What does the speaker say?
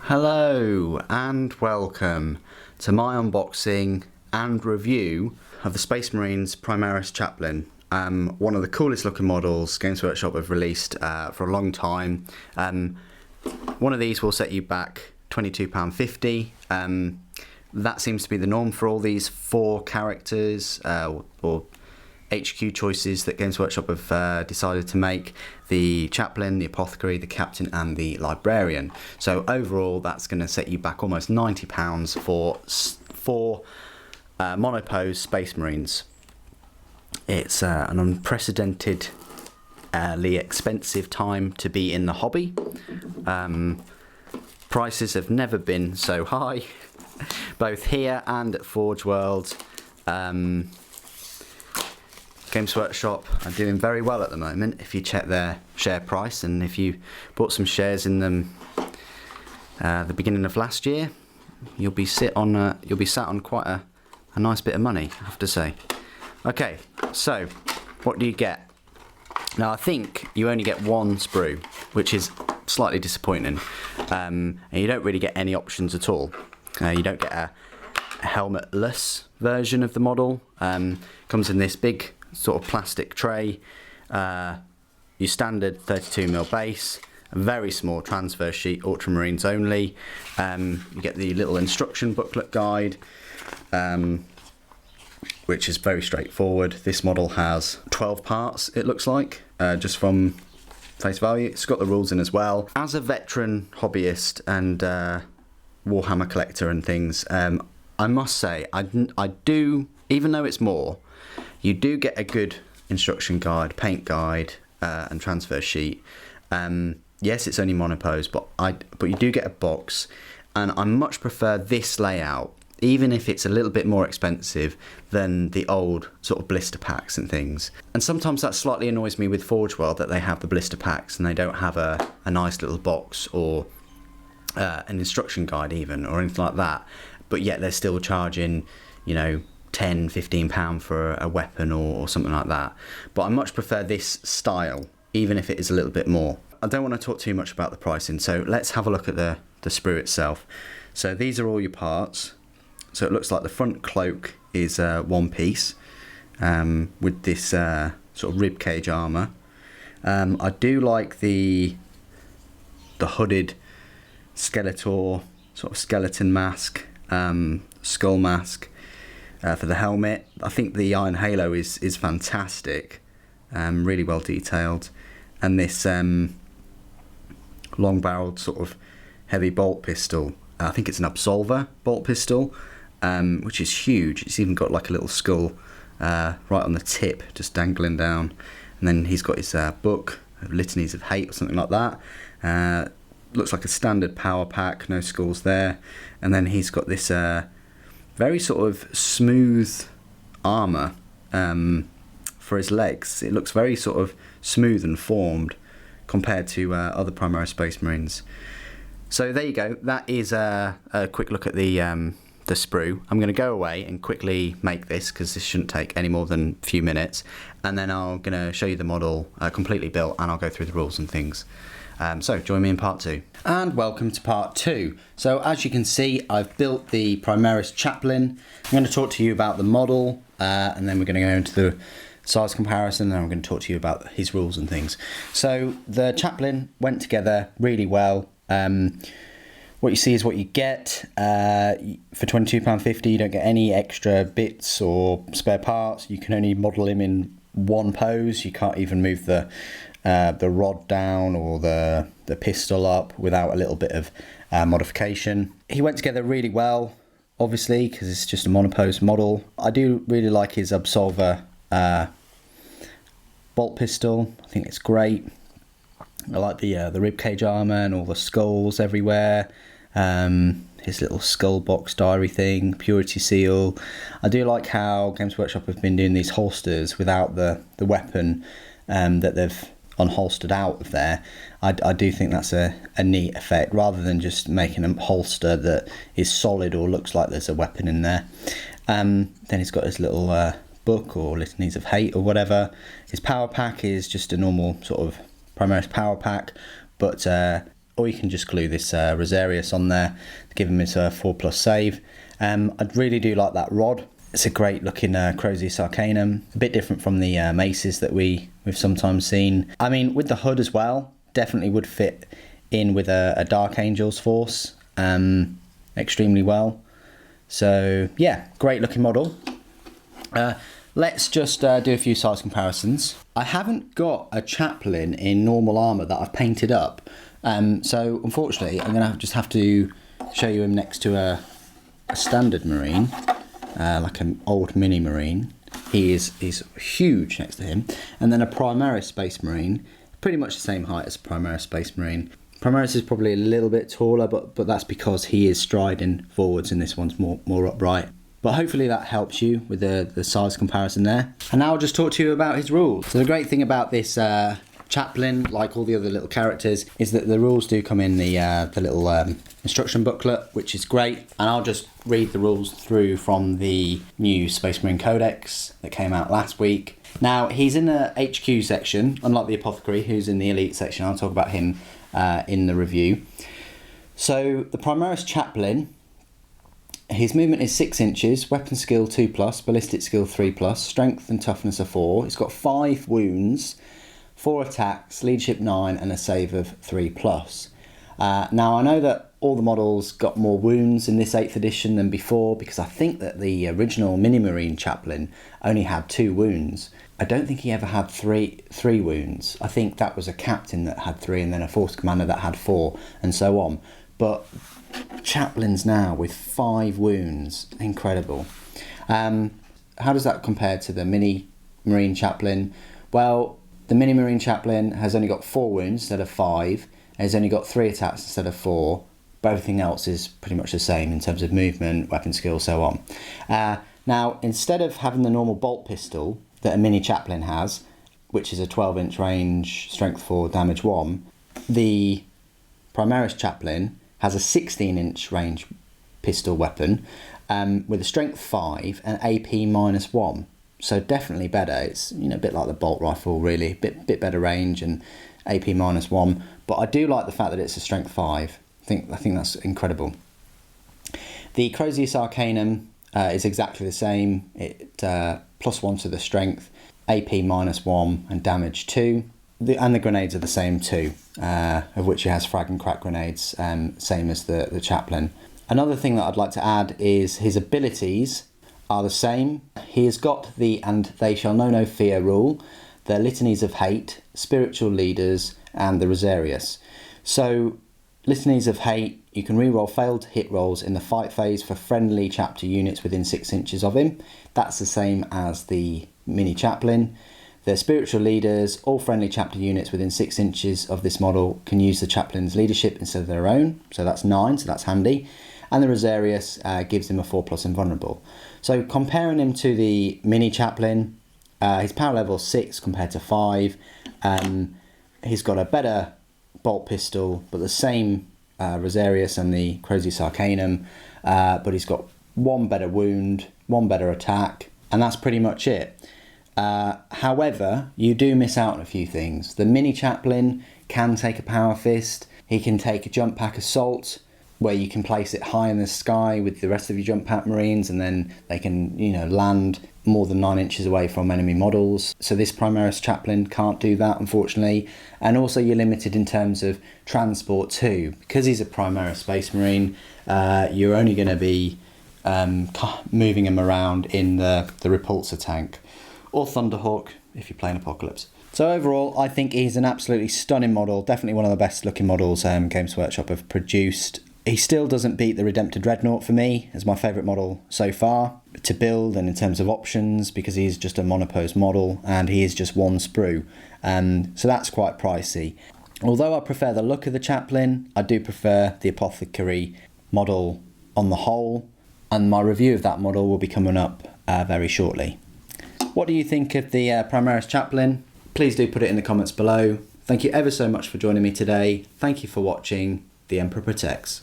Hello and welcome to my unboxing and review of the Space Marines Primaris Chaplain. One of the coolest looking models Games Workshop have released for a long time. One of these will set you back £22.50. That seems to be the norm for all these 4 characters or HQ choices that Games Workshop have decided to make: the Chaplain, the Apothecary, the Captain and the Librarian. So overall that's going to set you back almost £90 for 4 monopose Space Marines. It's an unprecedentedly expensive time to be in the hobby. Prices have never been so high, both here and at Forge World. Games Workshop are doing very well at the moment if you check their share price, and if you bought some shares in them the beginning of last year, you'll be sat on quite a nice bit of money, I have to say. Okay, so what do you get? Now I think you only get 1 sprue, which is slightly disappointing, and you don't really get any options at all. You don't get a helmetless version of the model. Comes in this big sort of plastic tray, your standard 32mm base, a very small transfer sheet, Ultramarines only. You get the little instruction booklet guide, which is very straightforward. This model has 12 parts, it looks like, just from face value. It's got the rules in as well. As a veteran hobbyist and Warhammer collector and things, I must say, I do, even though it's more, you do get a good instruction guide, paint guide, and transfer sheet. Yes, it's only monopose, but you do get a box, and I much prefer this layout, even if it's a little bit more expensive than the old sort of blister packs and things. And sometimes that slightly annoys me with Forge World, that they have the blister packs and they don't have a nice little box or an instruction guide even, or anything like that, but yet they're still charging, you know, £10–15 for a weapon or something like that. But I much prefer this style, even if it is a little bit more. I don't want to talk too much about the pricing, so let's have a look at the sprue itself. So these are all your parts. So it looks like the front cloak is one piece, with this sort of ribcage armour. I do like the hooded Skeletor sort of skeleton mask, skull mask. For the helmet, I think the Iron Halo is fantastic, really well detailed, and this long-barreled sort of heavy bolt pistol, I think it's an Absolver bolt pistol, which is huge. It's even got like a little skull right on the tip, just dangling down, and then he's got his book of Litanies of Hate or something like that. Looks like a standard power pack, no skulls there, and then he's got this very sort of smooth armour for his legs. It looks very sort of smooth and formed compared to other Primaris Space Marines. So there you go. That is a quick look at the sprue. I'm going to go away and quickly make this, because this shouldn't take any more than a few minutes, and then I'm going to show you the model completely built, and I'll go through the rules and things. So join me in part 2. And welcome to part 2. So as you can see, I've built the Primaris Chaplain. I'm going to talk to you about the model, and then we're going to go into the size comparison, and then I'm going to talk to you about his rules and things. So the Chaplain went together really well. What you see is what you get. For £22.50 you don't get any extra bits or spare parts. You can only model him in one pose. You can't even move the rod down or the pistol up without a little bit of modification. He went together really well, obviously, because it's just a monopose model. I do really like his Absolver bolt pistol. I think it's great. I like the ribcage armour and all the skulls everywhere. His little skull box diary thing, purity seal. I do like how Games Workshop have been doing these holsters without the weapon that they've unholstered out of there. I do think that's a neat effect, rather than just making a holster that is solid or looks like there's a weapon in there. Then he's got his little book or Litanies of Hate or whatever. His power pack is just a normal sort of Primaris power pack, but or you can just glue this Rosarius on there to give him his 4+ save. I really do like that rod. It's a great looking Crozius Arcanum, a bit different from the maces that we've sometimes seen. I mean, with the hood as well, definitely would fit in with a Dark Angel's Force extremely well. So yeah, great looking model. Let's just do a few size comparisons. I haven't got a Chaplain in normal armour that I've painted up, so unfortunately I'm going to just have to show you him next to a standard Marine, like an old mini Marine. He's huge next to him, and then a Primaris Space Marine, pretty much the same height as a Primaris Space Marine. Primaris is probably a little bit taller, but that's because he is striding forwards and this one's more upright. But hopefully that helps you with the size comparison there. And now I'll just talk to you about his rules. So the great thing about this Chaplain, like all the other little characters, is that the rules do come in the little instruction booklet, which is great. And I'll just read the rules through from the new Space Marine Codex that came out last week. Now, he's in the HQ section, unlike the Apothecary, who's in the Elite section. I'll talk about him in the review. So the Primaris Chaplain, his movement is 6 inches, weapon skill 2+, ballistic skill 3+, strength and toughness are 4. He's got 5 wounds, 4 attacks, leadership 9, and a save of 3+. Now I know that all the models got more wounds in this 8th edition than before, because I think that the original Mini Marine Chaplain only had 2 wounds. I don't think he ever had three wounds. I think that was a captain that had 3 and then a force commander that had 4 and so on. But Chaplains now with 5 wounds, incredible. How does that compare to the Mini Marine Chaplain? Well, the Mini Marine Chaplain has only got 4 wounds instead of 5, and has only got 3 attacks instead of 4, but everything else is pretty much the same in terms of movement, weapon skill, so on. Now, instead of having the normal bolt pistol that a Mini Chaplain has, which is a 12-inch range, strength 4, damage 1, the Primaris Chaplain has a 16-inch range pistol weapon with a strength 5 and AP -1. So definitely better. It's a bit like the bolt rifle, really, bit better range and AP -1. But I do like the fact that it's a strength 5. I think that's incredible. The Crozius Arcanum is exactly the same. It +1 to the strength, AP -1, and damage 2. And the grenades are the same too, of which it has frag and crack grenades, same as the Chaplain. Another thing that I'd like to add is his abilities are the same. He has got the "and they shall know no fear" rule, the Litanies of Hate, Spiritual Leaders, and the Rosarius. So, Litanies of Hate, you can reroll failed hit rolls in the fight phase for friendly chapter units within 6 inches of him. That's the same as the Mini Chaplain. The Spiritual Leaders, all friendly chapter units within 6 inches of this model can use the Chaplain's leadership instead of their own, so that's 9, so that's handy. And the Rosarius gives him a 4+ invulnerable. So comparing him to the Mini Chaplain, his power level is 6 compared to 5. He's got a better bolt pistol, but the same Rosarius and the Crozius Arcanum, but he's got 1 better wound, 1 better attack, and that's pretty much it. However, you do miss out on a few things. The Mini Chaplain can take a power fist. He can take a jump pack assault, where you can place it high in the sky with the rest of your jump pack Marines, and then they can, land more than 9 inches away from enemy models. So this Primaris Chaplain can't do that, unfortunately. And also you're limited in terms of transport too. Because he's a Primaris Space Marine, you're only going to be moving him around in the Repulsor tank, or Thunderhawk if you're playing Apocalypse. So overall, I think he's an absolutely stunning model, definitely one of the best looking models Games Workshop have produced. He still doesn't beat the Redemptor Dreadnought for me as my favourite model so far to build and in terms of options, because he's just a monopose model and he is just 1 sprue. So that's quite pricey. Although I prefer the look of the Chaplain, I do prefer the Apothecary model on the whole, and my review of that model will be coming up very shortly. What do you think of the Primaris Chaplain? Please do put it in the comments below. Thank you ever so much for joining me today. Thank you for watching. The Emperor Protects.